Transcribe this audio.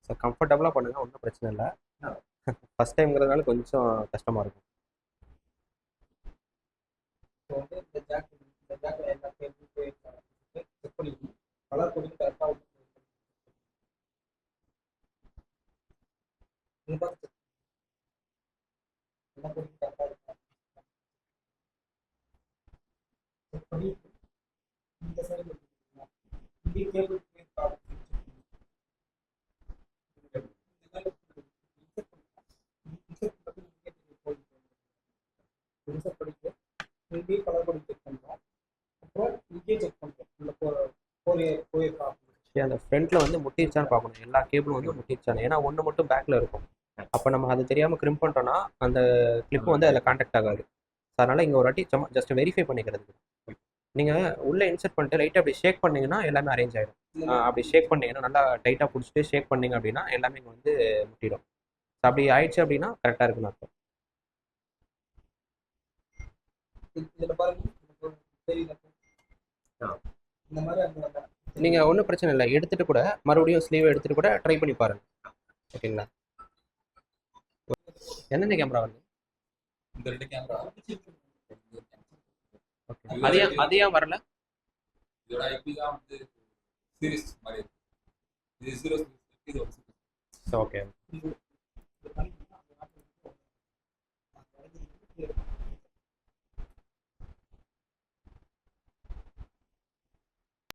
So கம்ஃபர்டபுளாக பண்ணுங்கள், ஒன்றும் பிரச்சனை இல்லை. ஃபஸ்ட் டைம்ங்கிறதுனால கொஞ்சம் கஷ்டமாக இருக்கும். ஸோ வந்து இந்த ஜாக்கில் எல்லா கேபிளும் போய் செக் பண்ணிக்கணும். கலர் கொடுத்து கரெக்டாக என்ன கொடுத்து கரெக்டாக இருக்கும் செக் பண்ணி இந்த சைடு இங்கே கேபிள் படிக்க இங்கேயே கலர் பண்ணி செக் பண்ணுறோம். அப்புறம் இங்கேயே செக் பண்ணுறோம் உள்ள போயிருக்கா. அந்த ஃப்ரண்ட்டில் வந்து முட்டிருச்சான்னு பார்க்கணும், எல்லா கேபிளும் வந்து முட்டிருச்சானு. ஏன்னா ஒன்று மட்டும் பேக்கில் இருக்கும். அப்போ நம்ம அது தெரியாமல் கிரிம் பண்ணிட்டோம்னா அந்த கிளிப்பு வந்து அதில் கான்டாக்ட் ஆகாது. அதனால் இங்கே ஒரு வாட்டி சும்மா ஜஸ்ட் வெரிஃபை பண்ணிக்கிறது. நீங்கள் உள்ளே இன்சர்ட் பண்ணிட்டு லைட்டாக அப்படி ஷேக் பண்ணிங்கன்னா எல்லாமே அரேஞ்ச் ஆகிடும். அப்படி ஷேக் பண்ணிங்கன்னா நல்லா டைட்டாக பிடிச்சிட்டு ஷேக் பண்ணிங்க அப்படின்னா எல்லாமே இங்கே வந்து முட்டிடும். அப்படி ஆயிடுச்சு அப்படின்னா கரெக்டாக இருக்குன்னு அர்த்தம். இதில் பாருங்க இந்த மாதிரி நீங்கள் ஒன்றும் பிரச்சனை இல்லை, எடுத்துகிட்டு கூட மறுபடியும் ஸ்லீவை எடுத்துகிட்டு கூட ட்ரை பண்ணி பாருங்கள். ஓகேங்களா? எந்தெந்த கேமரா வருது? இந்த 2 கேமரா. ஓகே, அது ஏன் வரல? இதோட ஐபி தான் வந்து சீரிஸ் மாதிரி. இது 0 இது ஓகே.